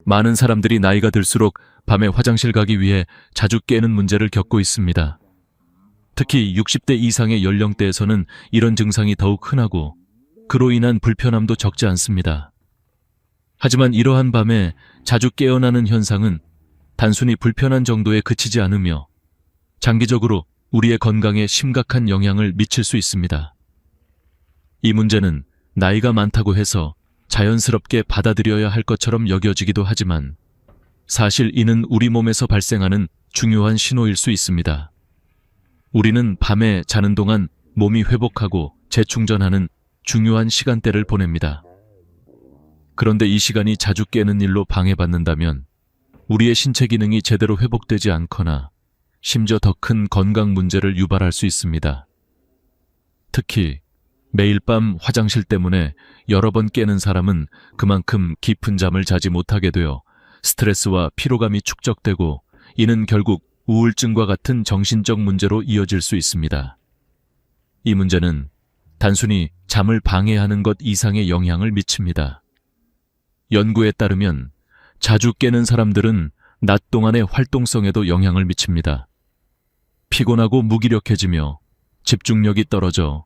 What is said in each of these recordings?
많은 사람들이 나이가 들수록 밤에 화장실 가기 위해 자주 깨는 문제를 겪고 있습니다. 특히 60대 이상의 연령대에서는 이런 증상이 더욱 흔하고 그로 인한 불편함도 적지 않습니다. 하지만 이러한 밤에 자주 깨어나는 현상은 단순히 불편한 정도에 그치지 않으며 장기적으로 우리의 건강에 심각한 영향을 미칠 수 있습니다. 이 문제는 나이가 많다고 해서 자연스럽게 받아들여야 할 것처럼 여겨지기도 하지만 사실 이는 우리 몸에서 발생하는 중요한 신호일 수 있습니다. 우리는 밤에 자는 동안 몸이 회복하고 재충전하는 중요한 시간대를 보냅니다. 그런데 이 시간이 자주 깨는 일로 방해받는다면 우리의 신체 기능이 제대로 회복되지 않거나 심지어 더 큰 건강 문제를 유발할 수 있습니다. 특히 매일 밤 화장실 때문에 여러 번 깨는 사람은 그만큼 깊은 잠을 자지 못하게 되어 스트레스와 피로감이 축적되고 이는 결국 우울증과 같은 정신적 문제로 이어질 수 있습니다. 이 문제는 단순히 잠을 방해하는 것 이상의 영향을 미칩니다. 연구에 따르면 자주 깨는 사람들은 낮 동안의 활동성에도 영향을 미칩니다. 피곤하고 무기력해지며 집중력이 떨어져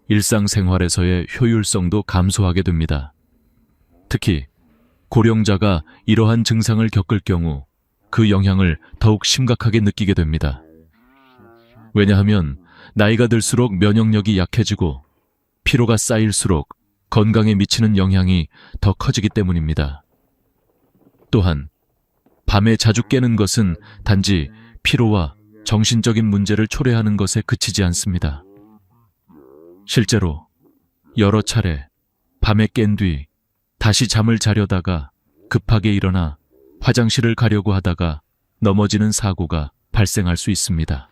일상생활에서의 효율성도 감소하게 됩니다. 특히 고령자가 이러한 증상을 겪을 경우 그 영향을 더욱 심각하게 느끼게 됩니다. 왜냐하면 나이가 들수록 면역력이 약해지고 피로가 쌓일수록 건강에 미치는 영향이 더 커지기 때문입니다. 또한 밤에 자주 깨는 것은 단지 피로와 정신적인 문제를 초래하는 것에 그치지 않습니다. 실제로 여러 차례 밤에 깬 뒤 다시 잠을 자려다가 급하게 일어나 화장실을 가려고 하다가 넘어지는 사고가 발생할 수 있습니다.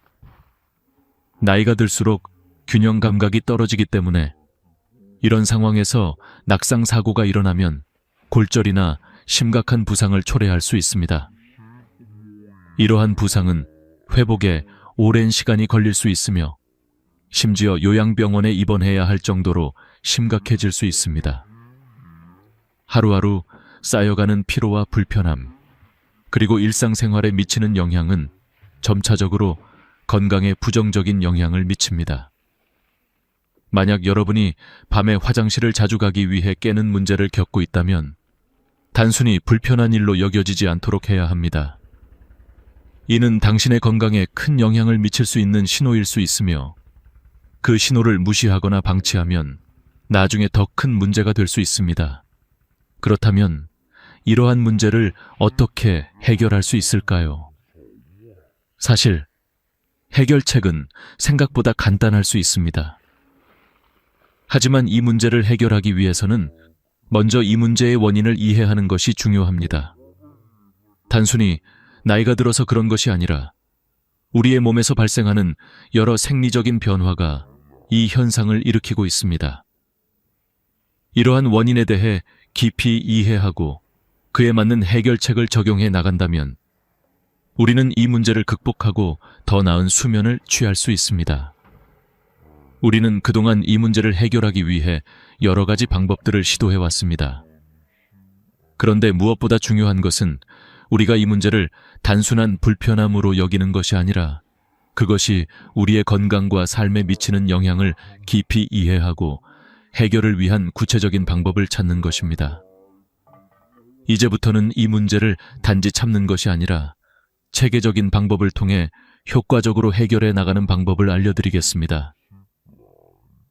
나이가 들수록 균형 감각이 떨어지기 때문에 이런 상황에서 낙상 사고가 일어나면 골절이나 심각한 부상을 초래할 수 있습니다. 이러한 부상은 회복에 오랜 시간이 걸릴 수 있으며 심지어 요양병원에 입원해야 할 정도로 심각해질 수 있습니다. 하루하루 쌓여가는 피로와 불편함, 그리고 일상생활에 미치는 영향은 점차적으로 건강에 부정적인 영향을 미칩니다. 만약 여러분이 밤에 화장실을 자주 가기 위해 깨는 문제를 겪고 있다면 단순히 불편한 일로 여겨지지 않도록 해야 합니다. 이는 당신의 건강에 큰 영향을 미칠 수 있는 신호일 수 있으며 그 신호를 무시하거나 방치하면 나중에 더 큰 문제가 될 수 있습니다. 그렇다면 이러한 문제를 어떻게 해결할 수 있을까요? 사실 해결책은 생각보다 간단할 수 있습니다. 하지만 이 문제를 해결하기 위해서는 먼저 이 문제의 원인을 이해하는 것이 중요합니다. 단순히 나이가 들어서 그런 것이 아니라 우리의 몸에서 발생하는 여러 생리적인 변화가 이 현상을 일으키고 있습니다. 이러한 원인에 대해 깊이 이해하고 그에 맞는 해결책을 적용해 나간다면 우리는 이 문제를 극복하고 더 나은 수면을 취할 수 있습니다. 우리는 그동안 이 문제를 해결하기 위해 여러 가지 방법들을 시도해 왔습니다. 그런데 무엇보다 중요한 것은 우리가 이 문제를 단순한 불편함으로 여기는 것이 아니라 그것이 우리의 건강과 삶에 미치는 영향을 깊이 이해하고 해결을 위한 구체적인 방법을 찾는 것입니다. 이제부터는 이 문제를 단지 참는 것이 아니라 체계적인 방법을 통해 효과적으로 해결해 나가는 방법을 알려드리겠습니다.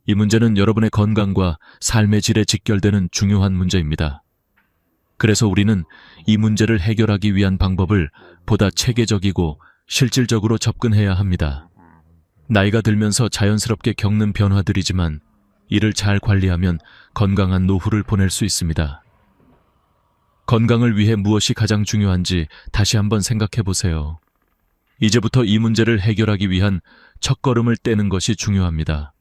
이 문제는 여러분의 건강과 삶의 질에 직결되는 중요한 문제입니다. 그래서 우리는 이 문제를 해결하기 위한 방법을 보다 체계적이고 실질적으로 접근해야 합니다. 나이가 들면서 자연스럽게 겪는 변화들이지만 이를 잘 관리하면 건강한 노후를 보낼 수 있습니다. 건강을 위해 무엇이 가장 중요한지 다시 한번 생각해 보세요. 이제부터 이 문제를 해결하기 위한 첫걸음을 떼는 것이 중요합니다.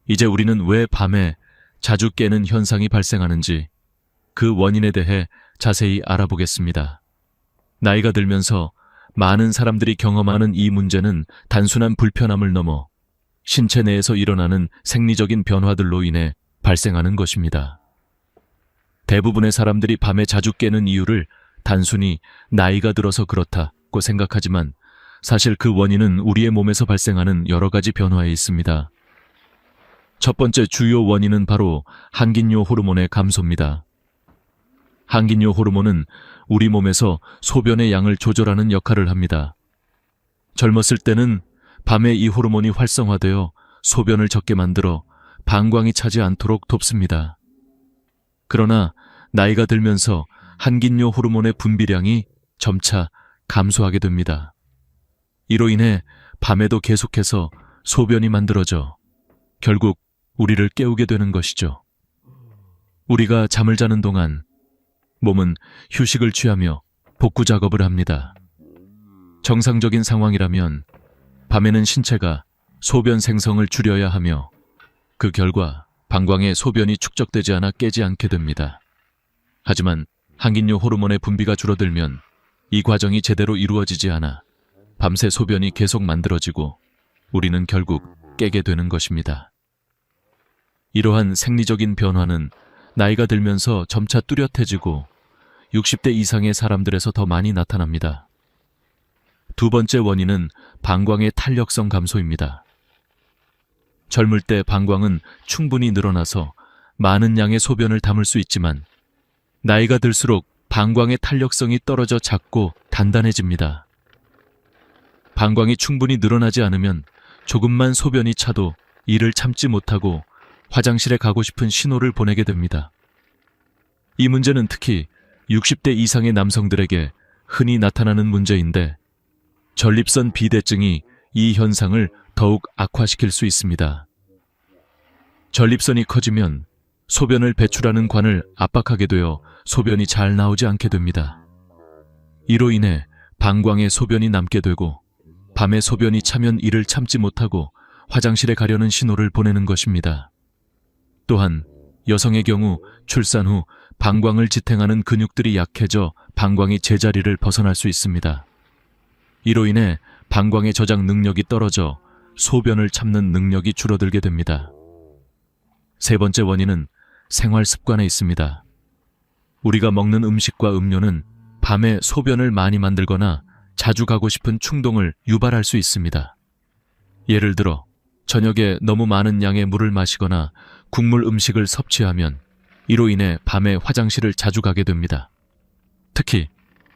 이제 우리는 왜 밤에 자주 깨는 현상이 발생하는지 그 원인에 대해 자세히 알아보겠습니다. 나이가 들면서 많은 사람들이 경험하는 이 문제는 단순한 불편함을 넘어 신체 내에서 일어나는 생리적인 변화들로 인해 발생하는 것입니다. 대부분의 사람들이 밤에 자주 깨는 이유를 단순히 나이가 들어서 그렇다고 생각하지만 사실 그 원인은 우리의 몸에서 발생하는 여러 가지 변화에 있습니다. 첫 번째 주요 원인은 바로 항긴뇨 호르몬의 감소입니다. 항긴뇨 호르몬은 우리 몸에서 소변의 양을 조절하는 역할을 합니다. 젊었을 때는 밤에 이 호르몬이 활성화되어 소변을 적게 만들어 방광이 차지 않도록 돕습니다. 그러나 나이가 들면서 항긴뇨 호르몬의 분비량이 점차 감소하게 됩니다. 이로 인해 밤에도 계속해서 소변이 만들어져 결국 우리를 깨우게 되는 것이죠. 우리가 잠을 자는 동안 몸은 휴식을 취하며 복구 작업을 합니다. 정상적인 상황이라면 밤에는 신체가 소변 생성을 줄여야 하며 그 결과 방광에 소변이 축적되지 않아 깨지 않게 됩니다. 하지만 항긴뇨 호르몬의 분비가 줄어들면 이 과정이 제대로 이루어지지 않아 밤새 소변이 계속 만들어지고 우리는 결국 깨게 되는 것입니다. 이러한 생리적인 변화는 나이가 들면서 점차 뚜렷해지고 60대 이상의 사람들에서 더 많이 나타납니다. 두 번째 원인은 방광의 탄력성 감소입니다. 젊을 때 방광은 충분히 늘어나서 많은 양의 소변을 담을 수 있지만 나이가 들수록 방광의 탄력성이 떨어져 작고 단단해집니다. 방광이 충분히 늘어나지 않으면 조금만 소변이 차도 이를 참지 못하고 화장실에 가고 싶은 신호를 보내게 됩니다. 이 문제는 특히 60대 이상의 남성들에게 흔히 나타나는 문제인데 전립선 비대증이 이 현상을 더욱 악화시킬 수 있습니다. 전립선이 커지면 소변을 배출하는 관을 압박하게 되어 소변이 잘 나오지 않게 됩니다. 이로 인해 방광에 소변이 남게 되고 밤에 소변이 차면 이를 참지 못하고 화장실에 가려는 신호를 보내는 것입니다. 또한 여성의 경우 출산 후 방광을 지탱하는 근육들이 약해져 방광이 제자리를 벗어날 수 있습니다. 이로 인해 방광의 저장 능력이 떨어져 소변을 참는 능력이 줄어들게 됩니다. 세 번째 원인은 생활 습관에 있습니다. 우리가 먹는 음식과 음료는 밤에 소변을 많이 만들거나 자주 가고 싶은 충동을 유발할 수 있습니다. 예를 들어 저녁에 너무 많은 양의 물을 마시거나 국물 음식을 섭취하면 이로 인해 밤에 화장실을 자주 가게 됩니다. 특히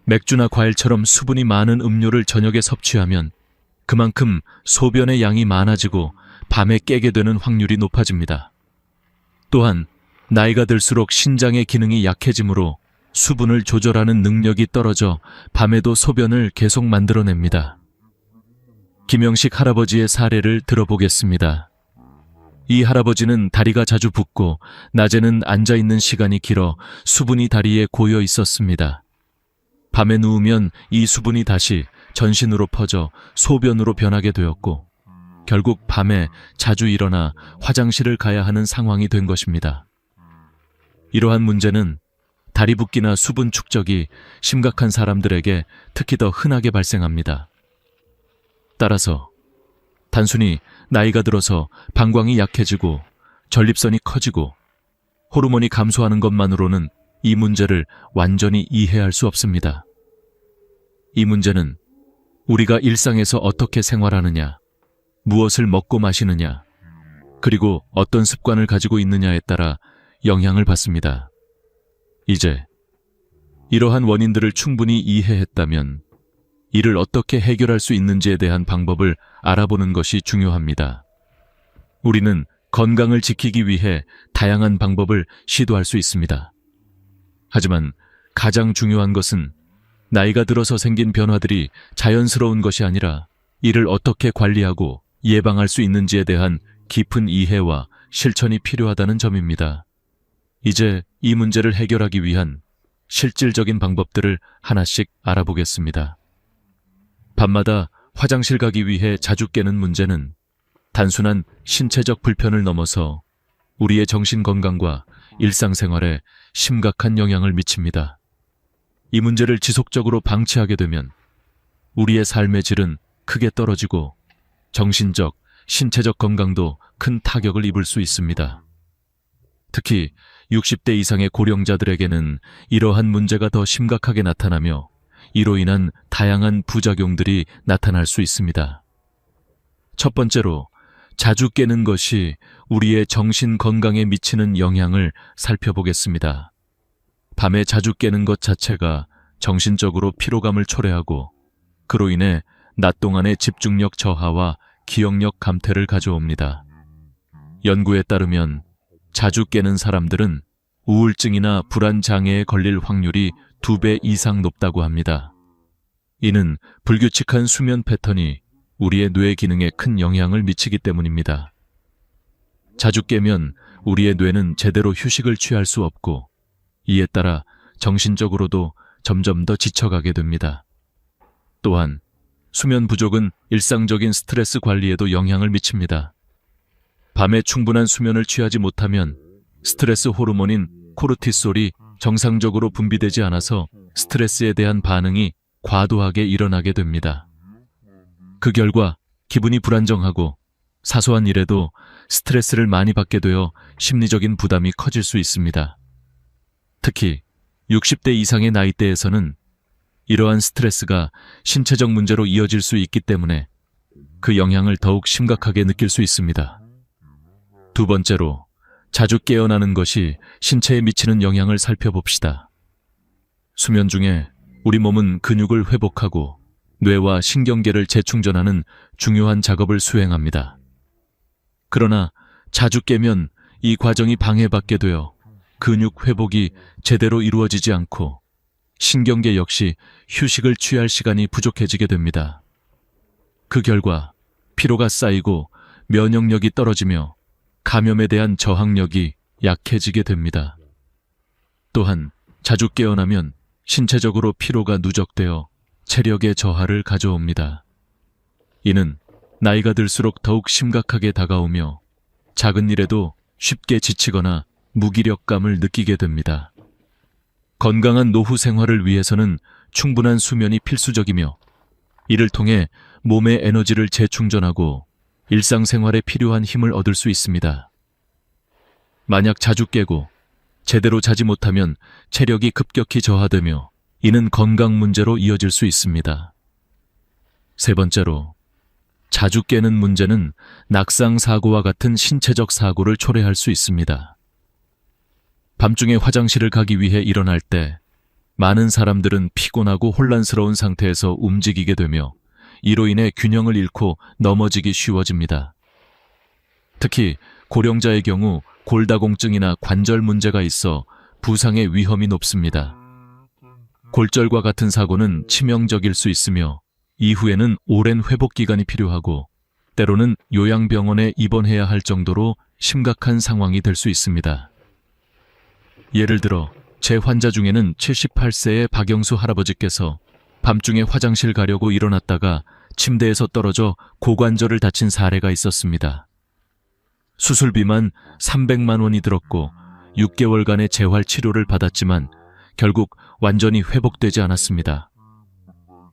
맥주나 과일처럼 수분이 많은 음료를 저녁에 섭취하면 그만큼 소변의 양이 많아지고 밤에 깨게 되는 확률이 높아집니다. 또한 나이가 들수록 신장의 기능이 약해지므로 수분을 조절하는 능력이 떨어져 밤에도 소변을 계속 만들어냅니다. 김영식 할아버지의 사례를 들어보겠습니다. 이 할아버지는 다리가 자주 붓고 낮에는 앉아있는 시간이 길어 수분이 다리에 고여 있었습니다. 밤에 누우면 이 수분이 다시 전신으로 퍼져 소변으로 변하게 되었고 결국 밤에 자주 일어나 화장실을 가야 하는 상황이 된 것입니다. 이러한 문제는 다리 붓기나 수분 축적이 심각한 사람들에게 특히 더 흔하게 발생합니다. 따라서 단순히 나이가 들어서 방광이 약해지고 전립선이 커지고 호르몬이 감소하는 것만으로는 이 문제를 완전히 이해할 수 없습니다. 이 문제는 우리가 일상에서 어떻게 생활하느냐, 무엇을 먹고 마시느냐, 그리고 어떤 습관을 가지고 있느냐에 따라 영향을 받습니다. 이제 이러한 원인들을 충분히 이해했다면 이를 어떻게 해결할 수 있는지에 대한 방법을 알아보는 것이 중요합니다. 우리는 건강을 지키기 위해 다양한 방법을 시도할 수 있습니다. 하지만 가장 중요한 것은 나이가 들어서 생긴 변화들이 자연스러운 것이 아니라 이를 어떻게 관리하고 예방할 수 있는지에 대한 깊은 이해와 실천이 필요하다는 점입니다. 이제 이 문제를 해결하기 위한 실질적인 방법들을 하나씩 알아보겠습니다. 밤마다 화장실 가기 위해 자주 깨는 문제는 단순한 신체적 불편을 넘어서 우리의 정신 건강과 일상생활에 심각한 영향을 미칩니다. 이 문제를 지속적으로 방치하게 되면 우리의 삶의 질은 크게 떨어지고 정신적, 신체적 건강도 큰 타격을 입을 수 있습니다. 특히 60대 이상의 고령자들에게는 이러한 문제가 더 심각하게 나타나며 이로 인한 다양한 부작용들이 나타날 수 있습니다. 첫 번째로, 자주 깨는 것이 우리의 정신 건강에 미치는 영향을 살펴보겠습니다. 밤에 자주 깨는 것 자체가 정신적으로 피로감을 초래하고 그로 인해 낮 동안의 집중력 저하와 기억력 감퇴를 가져옵니다. 연구에 따르면 자주 깨는 사람들은 우울증이나 불안 장애에 걸릴 확률이 2배 이상 높다고 합니다. 이는 불규칙한 수면 패턴이 우리의 뇌 기능에 큰 영향을 미치기 때문입니다. 자주 깨면 우리의 뇌는 제대로 휴식을 취할 수 없고 이에 따라 정신적으로도 점점 더 지쳐가게 됩니다. 또한 수면 부족은 일상적인 스트레스 관리에도 영향을 미칩니다. 밤에 충분한 수면을 취하지 못하면 스트레스 호르몬인 코르티솔이 정상적으로 분비되지 않아서 스트레스에 대한 반응이 과도하게 일어나게 됩니다. 그 결과 기분이 불안정하고 사소한 일에도 스트레스를 많이 받게 되어 심리적인 부담이 커질 수 있습니다. 특히 60대 이상의 나이대에서는 이러한 스트레스가 신체적 문제로 이어질 수 있기 때문에 그 영향을 더욱 심각하게 느낄 수 있습니다. 두 번째로, 자주 깨어나는 것이 신체에 미치는 영향을 살펴봅시다. 수면 중에 우리 몸은 근육을 회복하고 뇌와 신경계를 재충전하는 중요한 작업을 수행합니다. 그러나 자주 깨면 이 과정이 방해받게 되어 근육 회복이 제대로 이루어지지 않고 신경계 역시 휴식을 취할 시간이 부족해지게 됩니다. 그 결과 피로가 쌓이고 면역력이 떨어지며 감염에 대한 저항력이 약해지게 됩니다. 또한 자주 깨어나면 신체적으로 피로가 누적되어 체력의 저하를 가져옵니다. 이는 나이가 들수록 더욱 심각하게 다가오며 작은 일에도 쉽게 지치거나 무기력감을 느끼게 됩니다. 건강한 노후 생활을 위해서는 충분한 수면이 필수적이며 이를 통해 몸의 에너지를 재충전하고 일상생활에 필요한 힘을 얻을 수 있습니다. 만약 자주 깨고 제대로 자지 못하면 체력이 급격히 저하되며 이는 건강 문제로 이어질 수 있습니다. 세 번째로, 자주 깨는 문제는 낙상 사고와 같은 신체적 사고를 초래할 수 있습니다. 밤중에 화장실을 가기 위해 일어날 때 많은 사람들은 피곤하고 혼란스러운 상태에서 움직이게 되며 이로 인해 균형을 잃고 넘어지기 쉬워집니다. 특히 고령자의 경우 골다공증이나 관절 문제가 있어 부상의 위험이 높습니다. 골절과 같은 사고는 치명적일 수 있으며 이후에는 오랜 회복 기간이 필요하고 때로는 요양병원에 입원해야 할 정도로 심각한 상황이 될 수 있습니다. 예를 들어 제 환자 중에는 78세의 박영수 할아버지께서 밤중에 화장실 가려고 일어났다가 침대에서 떨어져 고관절을 다친 사례가 있었습니다. 수술비만 300만 원이 들었고 6개월간의 재활 치료를 받았지만 결국 완전히 회복되지 않았습니다.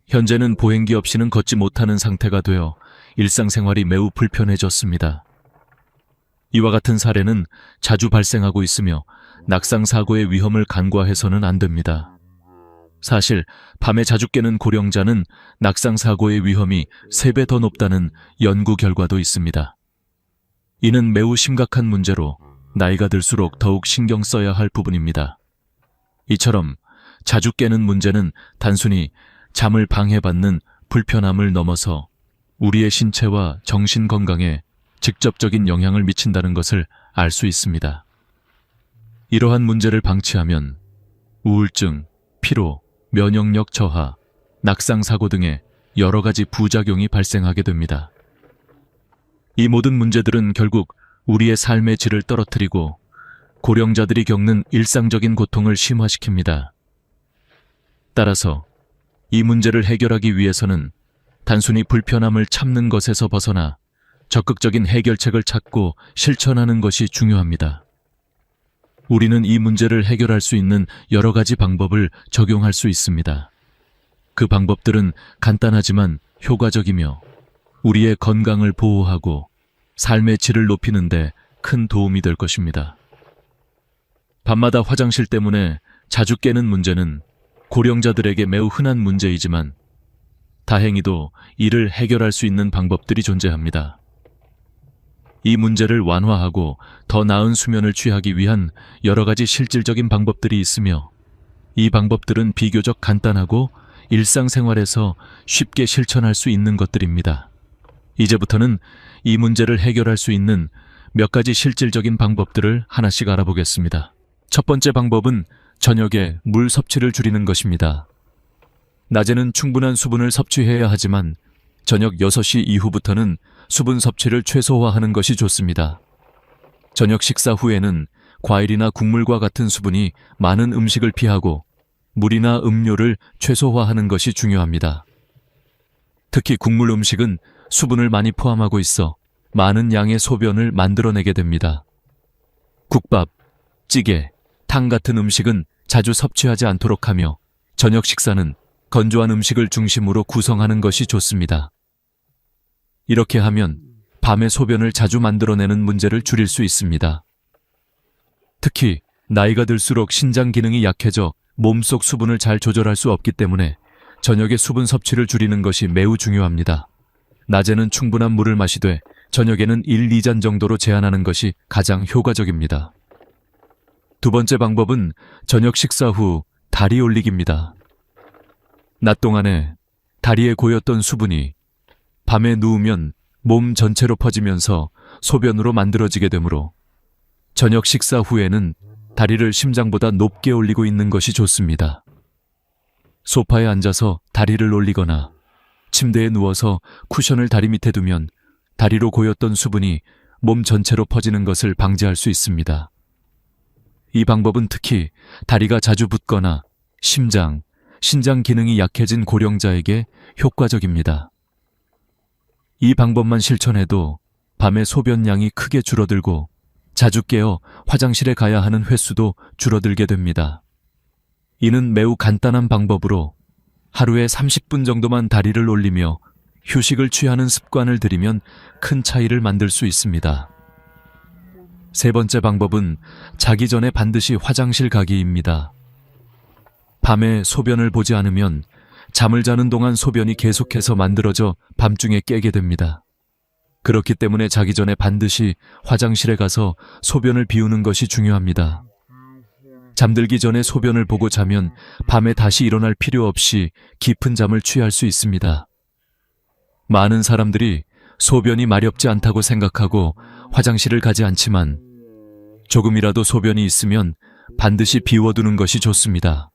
현재는 보행기 없이는 걷지 못하는 상태가 되어 일상생활이 매우 불편해졌습니다. 이와 같은 사례는 자주 발생하고 있으며 낙상사고의 위험을 간과해서는 안 됩니다. 사실 밤에 자주 깨는 고령자는 낙상사고의 위험이 3배 더 높다는 연구 결과도 있습니다. 이는 매우 심각한 문제로 나이가 들수록 더욱 신경 써야 할 부분입니다. 이처럼 자주 깨는 문제는 단순히 잠을 방해받는 불편함을 넘어서 우리의 신체와 정신 건강에 직접적인 영향을 미친다는 것을 알 수 있습니다. 이러한 문제를 방치하면 우울증, 피로, 면역력 저하, 낙상사고 등의 여러 가지 부작용이 발생하게 됩니다. 이 모든 문제들은 결국 우리의 삶의 질을 떨어뜨리고 고령자들이 겪는 일상적인 고통을 심화시킵니다. 따라서 이 문제를 해결하기 위해서는 단순히 불편함을 참는 것에서 벗어나 적극적인 해결책을 찾고 실천하는 것이 중요합니다. 우리는 이 문제를 해결할 수 있는 여러 가지 방법을 적용할 수 있습니다. 그 방법들은 간단하지만 효과적이며 우리의 건강을 보호하고 삶의 질을 높이는 데 큰 도움이 될 것입니다. 밤마다 화장실 때문에 자주 깨는 문제는 고령자들에게 매우 흔한 문제이지만 다행히도 이를 해결할 수 있는 방법들이 존재합니다. 이 문제를 완화하고 더 나은 수면을 취하기 위한 여러 가지 실질적인 방법들이 있으며 이 방법들은 비교적 간단하고 일상생활에서 쉽게 실천할 수 있는 것들입니다. 이제부터는 이 문제를 해결할 수 있는 몇 가지 실질적인 방법들을 하나씩 알아보겠습니다. 첫 번째 방법은 저녁에 물 섭취를 줄이는 것입니다. 낮에는 충분한 수분을 섭취해야 하지만 저녁 6시 이후부터는 수분 섭취를 최소화하는 것이 좋습니다. 저녁 식사 후에는 과일이나 국물과 같은 수분이 많은 음식을 피하고 물이나 음료를 최소화하는 것이 중요합니다. 특히 국물 음식은 수분을 많이 포함하고 있어 많은 양의 소변을 만들어내게 됩니다. 국밥, 찌개, 탕 같은 음식은 자주 섭취하지 않도록 하며 저녁 식사는 건조한 음식을 중심으로 구성하는 것이 좋습니다. 이렇게 하면 밤에 소변을 자주 만들어내는 문제를 줄일 수 있습니다. 특히 나이가 들수록 신장 기능이 약해져 몸속 수분을 잘 조절할 수 없기 때문에 저녁에 수분 섭취를 줄이는 것이 매우 중요합니다. 낮에는 충분한 물을 마시되 저녁에는 1, 2잔 정도로 제한하는 것이 가장 효과적입니다. 두 번째 방법은 저녁 식사 후 다리 올리기입니다. 낮 동안에 다리에 고였던 수분이 밤에 누우면 몸 전체로 퍼지면서 소변으로 만들어지게 되므로 저녁 식사 후에는 다리를 심장보다 높게 올리고 있는 것이 좋습니다. 소파에 앉아서 다리를 올리거나 침대에 누워서 쿠션을 다리 밑에 두면 다리로 고였던 수분이 몸 전체로 퍼지는 것을 방지할 수 있습니다. 이 방법은 특히 다리가 자주 붓거나 심장, 신장 기능이 약해진 고령자에게 효과적입니다. 이 방법만 실천해도 밤에 소변량이 크게 줄어들고 자주 깨어 화장실에 가야 하는 횟수도 줄어들게 됩니다. 이는 매우 간단한 방법으로 하루에 30분 정도만 다리를 올리며 휴식을 취하는 습관을 들이면 큰 차이를 만들 수 있습니다. 세 번째 방법은 자기 전에 반드시 화장실 가기입니다. 밤에 소변을 보지 않으면 잠을 자는 동안 소변이 계속해서 만들어져 밤중에 깨게 됩니다. 그렇기 때문에 자기 전에 반드시 화장실에 가서 소변을 비우는 것이 중요합니다. 잠들기 전에 소변을 보고 자면 밤에 다시 일어날 필요 없이 깊은 잠을 취할 수 있습니다. 많은 사람들이 소변이 마렵지 않다고 생각하고 화장실을 가지 않지만 조금이라도 소변이 있으면 반드시 비워두는 것이 좋습니다.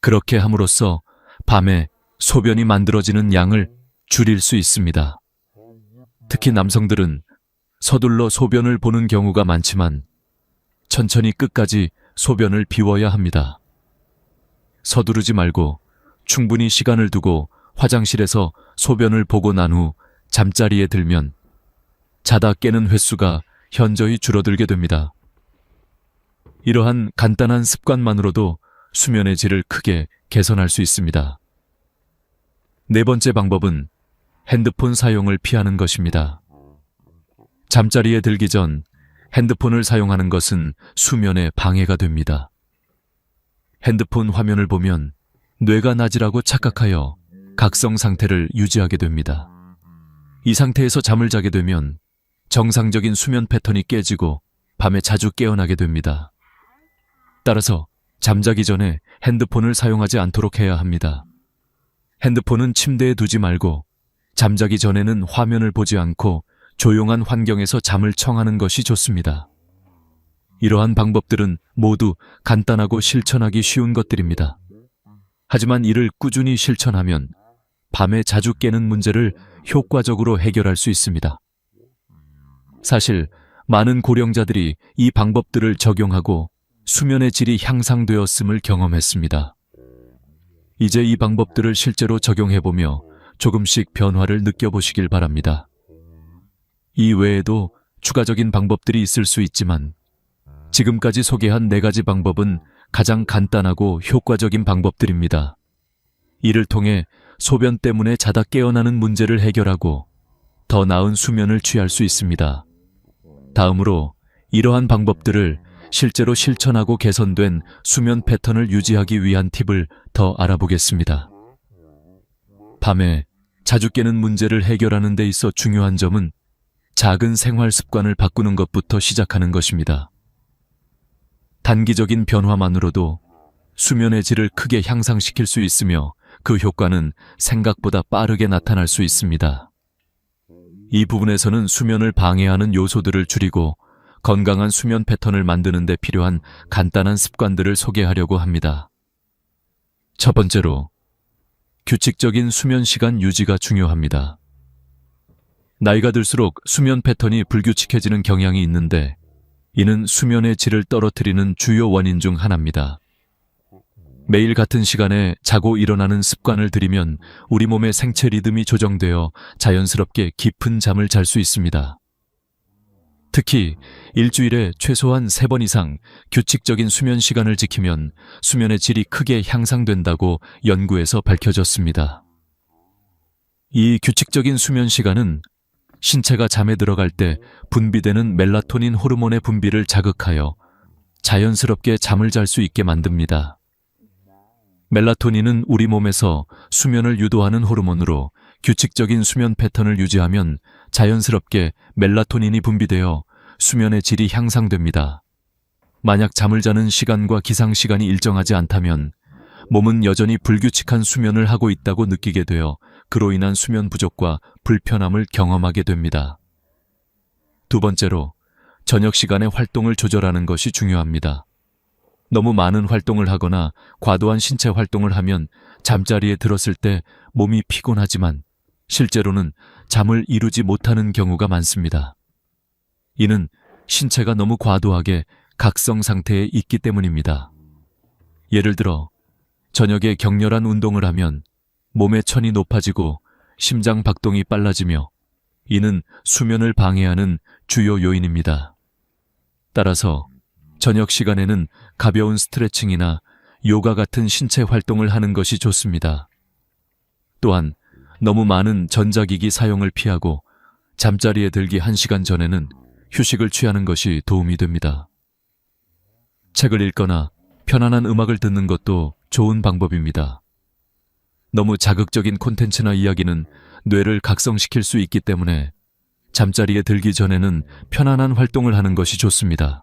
그렇게 함으로써 밤에 소변이 만들어지는 양을 줄일 수 있습니다. 특히 남성들은 서둘러 소변을 보는 경우가 많지만 천천히 끝까지 소변을 비워야 합니다. 서두르지 말고 충분히 시간을 두고 화장실에서 소변을 보고 난 후 잠자리에 들면 자다 깨는 횟수가 현저히 줄어들게 됩니다. 이러한 간단한 습관만으로도 수면의 질을 크게 개선할 수 있습니다. 네 번째 방법은 핸드폰 사용을 피하는 것입니다. 잠자리에 들기 전 핸드폰을 사용하는 것은 수면에 방해가 됩니다. 핸드폰 화면을 보면 뇌가 낮이라고 착각하여 각성 상태를 유지하게 됩니다. 이 상태에서 잠을 자게 되면 정상적인 수면 패턴이 깨지고 밤에 자주 깨어나게 됩니다. 따라서 잠자기 전에 핸드폰을 사용하지 않도록 해야 합니다. 핸드폰은 침대에 두지 말고 잠자기 전에는 화면을 보지 않고 조용한 환경에서 잠을 청하는 것이 좋습니다. 이러한 방법들은 모두 간단하고 실천하기 쉬운 것들입니다. 하지만 이를 꾸준히 실천하면 밤에 자주 깨는 문제를 효과적으로 해결할 수 있습니다. 사실 많은 고령자들이 이 방법들을 적용하고 수면의 질이 향상되었음을 경험했습니다. 이제 이 방법들을 실제로 적용해보며 조금씩 변화를 느껴보시길 바랍니다. 이 외에도 추가적인 방법들이 있을 수 있지만 지금까지 소개한 4가지 방법은 가장 간단하고 효과적인 방법들입니다. 이를 통해 소변 때문에 자다 깨어나는 문제를 해결하고 더 나은 수면을 취할 수 있습니다. 다음으로 이러한 방법들을 실제로 실천하고 개선된 수면 패턴을 유지하기 위한 팁을 더 알아보겠습니다. 밤에 자주 깨는 문제를 해결하는 데 있어 중요한 점은 작은 생활 습관을 바꾸는 것부터 시작하는 것입니다. 단기적인 변화만으로도 수면의 질을 크게 향상시킬 수 있으며 그 효과는 생각보다 빠르게 나타날 수 있습니다. 이 부분에서는 수면을 방해하는 요소들을 줄이고 건강한 수면 패턴을 만드는 데 필요한 간단한 습관들을 소개하려고 합니다. 첫 번째로, 규칙적인 수면 시간 유지가 중요합니다. 나이가 들수록 수면 패턴이 불규칙해지는 경향이 있는데 이는 수면의 질을 떨어뜨리는 주요 원인 중 하나입니다. 매일 같은 시간에 자고 일어나는 습관을 들이면 우리 몸의 생체 리듬이 조정되어 자연스럽게 깊은 잠을 잘 수 있습니다. 특히 일주일에 최소한 3번 이상 규칙적인 수면 시간을 지키면 수면의 질이 크게 향상된다고 연구에서 밝혀졌습니다. 이 규칙적인 수면 시간은 신체가 잠에 들어갈 때 분비되는 멜라토닌 호르몬의 분비를 자극하여 자연스럽게 잠을 잘 수 있게 만듭니다. 멜라토닌은 우리 몸에서 수면을 유도하는 호르몬으로 규칙적인 수면 패턴을 유지하면 자연스럽게 멜라토닌이 분비되어 수면의 질이 향상됩니다. 만약 잠을 자는 시간과 기상 시간이 일정하지 않다면 몸은 여전히 불규칙한 수면을 하고 있다고 느끼게 되어 그로 인한 수면 부족과 불편함을 경험하게 됩니다. 두 번째로, 저녁 시간에 활동을 조절하는 것이 중요합니다. 너무 많은 활동을 하거나 과도한 신체 활동을 하면 잠자리에 들었을 때 몸이 피곤하지만 실제로는 잠을 이루지 못하는 경우가 많습니다. 이는 신체가 너무 과도하게 각성 상태에 있기 때문입니다. 예를 들어 저녁에 격렬한 운동을 하면 몸의 천이 높아지고 심장 박동이 빨라지며 이는 수면을 방해하는 주요 요인입니다. 따라서 저녁 시간에는 가벼운 스트레칭이나 요가 같은 신체 활동을 하는 것이 좋습니다. 또한 너무 많은 전자기기 사용을 피하고 잠자리에 들기 1시간 전에는 휴식을 취하는 것이 도움이 됩니다. 책을 읽거나 편안한 음악을 듣는 것도 좋은 방법입니다. 너무 자극적인 콘텐츠나 이야기는 뇌를 각성시킬 수 있기 때문에 잠자리에 들기 전에는 편안한 활동을 하는 것이 좋습니다.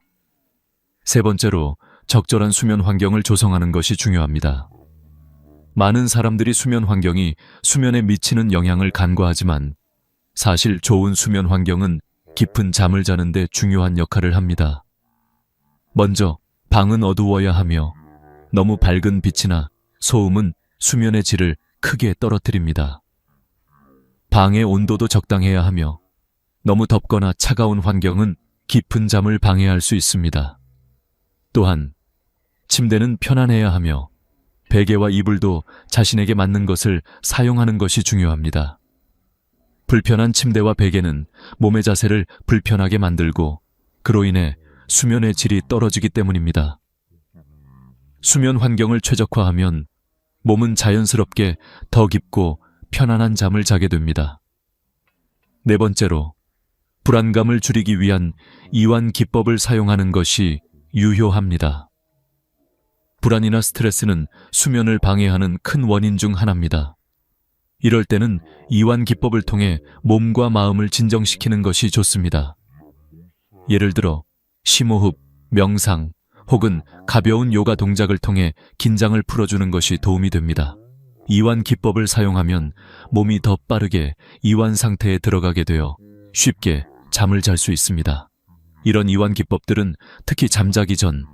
세 번째로, 적절한 수면 환경을 조성하는 것이 중요합니다. 많은 사람들이 수면 환경이 수면에 미치는 영향을 간과하지만 사실 좋은 수면 환경은 깊은 잠을 자는 데 중요한 역할을 합니다. 먼저 방은 어두워야 하며 너무 밝은 빛이나 소음은 수면의 질을 크게 떨어뜨립니다. 방의 온도도 적당해야 하며 너무 덥거나 차가운 환경은 깊은 잠을 방해할 수 있습니다. 또한 침대는 편안해야 하며 베개와 이불도 자신에게 맞는 것을 사용하는 것이 중요합니다. 불편한 침대와 베개는 몸의 자세를 불편하게 만들고 그로 인해 수면의 질이 떨어지기 때문입니다. 수면 환경을 최적화하면 몸은 자연스럽게 더 깊고 편안한 잠을 자게 됩니다. 네 번째로, 불안감을 줄이기 위한 이완 기법을 사용하는 것이 유효합니다. 불안이나 스트레스는 수면을 방해하는 큰 원인 중 하나입니다. 이럴 때는 이완 기법을 통해 몸과 마음을 진정시키는 것이 좋습니다. 예를 들어 심호흡, 명상 혹은 가벼운 요가 동작을 통해 긴장을 풀어주는 것이 도움이 됩니다. 이완 기법을 사용하면 몸이 더 빠르게 이완 상태에 들어가게 되어 쉽게 잠을 잘 수 있습니다. 이런 이완 기법들은 특히 잠자기 전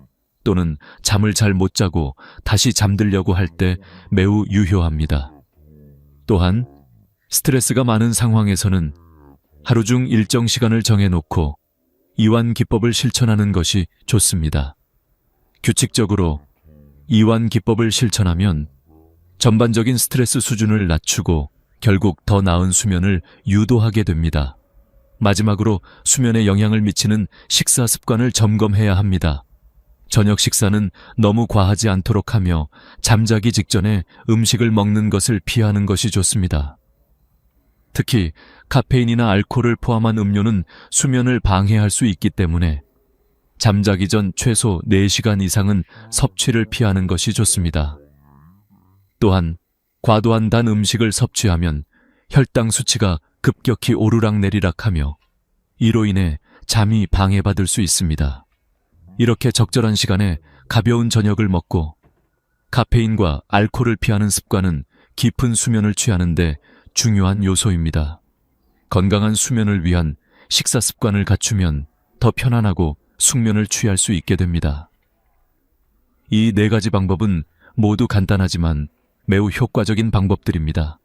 또는 잠을 잘 못 자고 다시 잠들려고 할 때 매우 유효합니다. 또한 스트레스가 많은 상황에서는 하루 중 일정 시간을 정해놓고 이완 기법을 실천하는 것이 좋습니다. 규칙적으로 이완 기법을 실천하면 전반적인 스트레스 수준을 낮추고 결국 더 나은 수면을 유도하게 됩니다. 마지막으로 수면에 영향을 미치는 식사 습관을 점검해야 합니다. 저녁 식사는 너무 과하지 않도록 하며 잠자기 직전에 음식을 먹는 것을 피하는 것이 좋습니다. 특히 카페인이나 알코올을 포함한 음료는 수면을 방해할 수 있기 때문에 잠자기 전 최소 4시간 이상은 섭취를 피하는 것이 좋습니다. 또한 과도한 단 음식을 섭취하면 혈당 수치가 급격히 오르락내리락하며 이로 인해 잠이 방해받을 수 있습니다. 이렇게 적절한 시간에 가벼운 저녁을 먹고 카페인과 알코올을 피하는 습관은 깊은 수면을 취하는 데 중요한 요소입니다. 건강한 수면을 위한 식사 습관을 갖추면 더 편안하고 숙면을 취할 수 있게 됩니다. 이 4가지 방법은 모두 간단하지만 매우 효과적인 방법들입니다.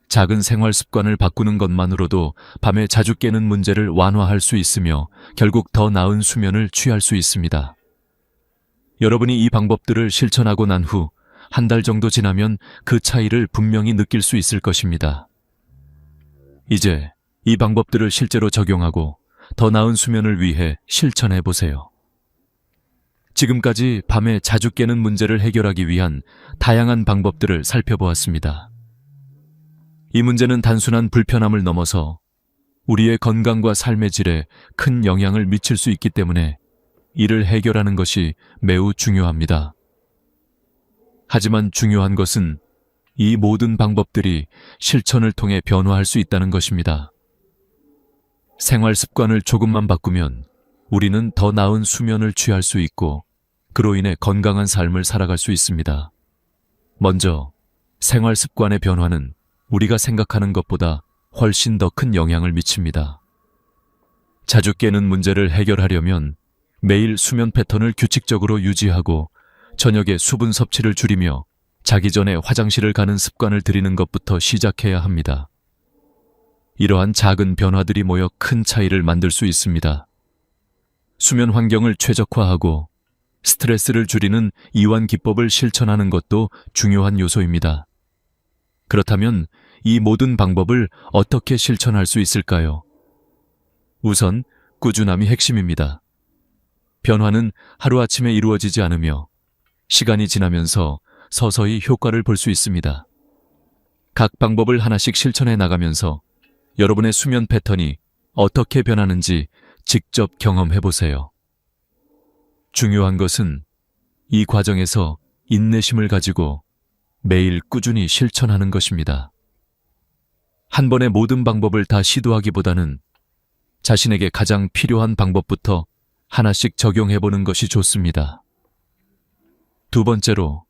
작은 생활 습관을 바꾸는 것만으로도 밤에 자주 깨는 문제를 완화할 수 있으며 결국 더 나은 수면을 취할 수 있습니다. 여러분이 이 방법들을 실천하고 난 후 한 달 정도 지나면 그 차이를 분명히 느낄 수 있을 것입니다. 이제 이 방법들을 실제로 적용하고 더 나은 수면을 위해 실천해 보세요. 지금까지 밤에 자주 깨는 문제를 해결하기 위한 다양한 방법들을 살펴보았습니다. 이 문제는 단순한 불편함을 넘어서 우리의 건강과 삶의 질에 큰 영향을 미칠 수 있기 때문에 이를 해결하는 것이 매우 중요합니다. 하지만 중요한 것은 이 모든 방법들이 실천을 통해 변화할 수 있다는 것입니다. 생활 습관을 조금만 바꾸면 우리는 더 나은 수면을 취할 수 있고 그로 인해 건강한 삶을 살아갈 수 있습니다. 먼저 생활 습관의 변화는 우리가 생각하는 것보다 훨씬 더 큰 영향을 미칩니다. 자주 깨는 문제를 해결하려면 매일 수면 패턴을 규칙적으로 유지하고 저녁에 수분 섭취를 줄이며 자기 전에 화장실을 가는 습관을 들이는 것부터 시작해야 합니다. 이러한 작은 변화들이 모여 큰 차이를 만들 수 있습니다. 수면 환경을 최적화하고 스트레스를 줄이는 이완 기법을 실천하는 것도 중요한 요소입니다. 그렇다면 이 모든 방법을 어떻게 실천할 수 있을까요? 우선 꾸준함이 핵심입니다. 변화는 하루아침에 이루어지지 않으며 시간이 지나면서 서서히 효과를 볼 수 있습니다. 각 방법을 하나씩 실천해 나가면서 여러분의 수면 패턴이 어떻게 변하는지 직접 경험해 보세요. 중요한 것은 이 과정에서 인내심을 가지고 매일 꾸준히 실천하는 것입니다. 한 번에 모든 방법을 다 시도하기보다는 자신에게 가장 필요한 방법부터 하나씩 적용해 보는 것이 좋습니다. 두 번째로,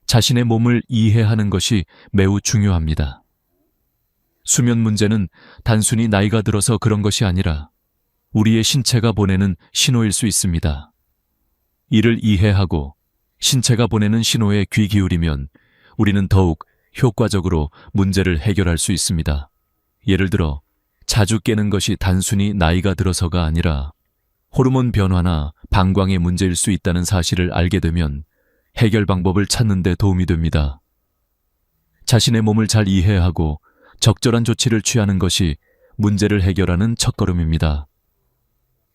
자신의 몸을 이해하는 것이 매우 중요합니다. 수면 문제는 단순히 나이가 들어서 그런 것이 아니라 우리의 신체가 보내는 신호일 수 있습니다. 이를 이해하고 신체가 보내는 신호에 귀 기울이면 우리는 더욱 효과적으로 문제를 해결할 수 있습니다. 예를 들어, 자주 깨는 것이 단순히 나이가 들어서가 아니라 호르몬 변화나 방광의 문제일 수 있다는 사실을 알게 되면 해결 방법을 찾는 데 도움이 됩니다. 자신의 몸을 잘 이해하고 적절한 조치를 취하는 것이 문제를 해결하는 첫걸음입니다.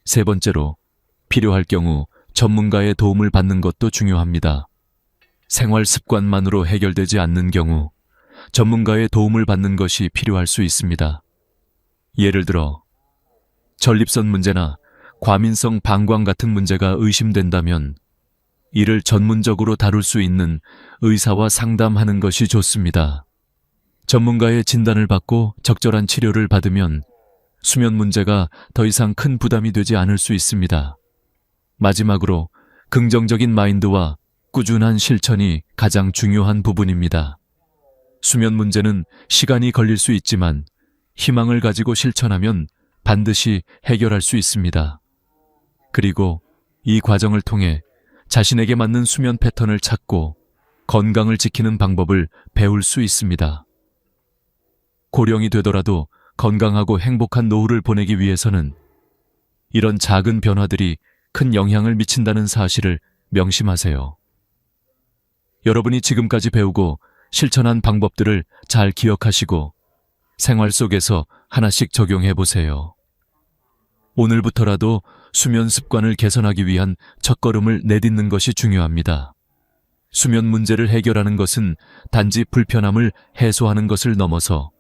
세 번째로, 필요할 경우 전문가의 도움을 받는 것도 중요합니다. 생활 습관만으로 해결되지 않는 경우 전문가의 도움을 받는 것이 필요할 수 있습니다. 예를 들어, 전립선 문제나 과민성 방광 같은 문제가 의심된다면 이를 전문적으로 다룰 수 있는 의사와 상담하는 것이 좋습니다. 전문가의 진단을 받고 적절한 치료를 받으면 수면 문제가 더 이상 큰 부담이 되지 않을 수 있습니다. 마지막으로, 긍정적인 마인드와 꾸준한 실천이 가장 중요한 부분입니다. 수면 문제는 시간이 걸릴 수 있지만 희망을 가지고 실천하면 반드시 해결할 수 있습니다. 그리고 이 과정을 통해 자신에게 맞는 수면 패턴을 찾고 건강을 지키는 방법을 배울 수 있습니다. 고령이 되더라도 건강하고 행복한 노후를 보내기 위해서는 이런 작은 변화들이 큰 영향을 미친다는 사실을 명심하세요. 여러분이 지금까지 배우고 실천한 방법들을 잘 기억하시고 생활 속에서 하나씩 적용해 보세요. 오늘부터라도 수면 습관을 개선하기 위한 첫걸음을 내딛는 것이 중요합니다. 수면 문제를 해결하는 것은 단지 불편함을 해소하는 것을 넘어서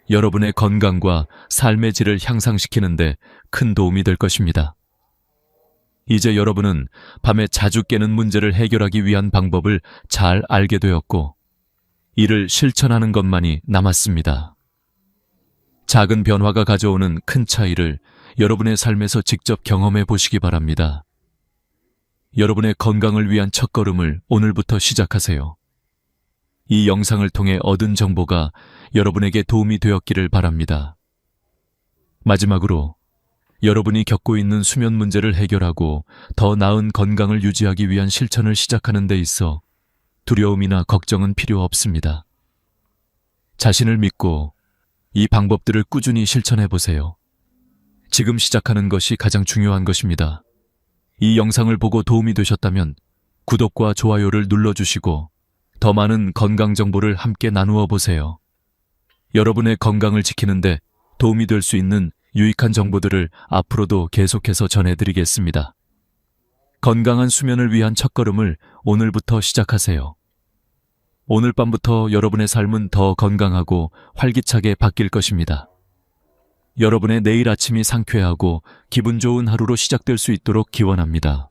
여러분의 건강과 삶의 질을 향상시키는 데 큰 도움이 될 것입니다. 이제 여러분은 밤에 자주 깨는 문제를 해결하기 위한 방법을 잘 알게 되었고, 이를 실천하는 것만이 남았습니다. 작은 변화가 가져오는 큰 차이를 여러분의 삶에서 직접 경험해 보시기 바랍니다. 여러분의 건강을 위한 첫걸음을 오늘부터 시작하세요. 이 영상을 통해 얻은 정보가 여러분에게 도움이 되었기를 바랍니다. 마지막으로 여러분이 겪고 있는 수면 문제를 해결하고 더 나은 건강을 유지하기 위한 실천을 시작하는 데 있어 두려움이나 걱정은 필요 없습니다. 자신을 믿고 이 방법들을 꾸준히 실천해 보세요. 지금 시작하는 것이 가장 중요한 것입니다. 이 영상을 보고 도움이 되셨다면 구독과 좋아요를 눌러주시고 더 많은 건강 정보를 함께 나누어 보세요. 여러분의 건강을 지키는데 도움이 될 수 있는 유익한 정보들을 앞으로도 계속해서 전해드리겠습니다. 건강한 수면을 위한 첫걸음을 오늘부터 시작하세요. 오늘 밤부터 여러분의 삶은 더 건강하고 활기차게 바뀔 것입니다. 여러분의 내일 아침이 상쾌하고 기분 좋은 하루로 시작될 수 있도록 기원합니다.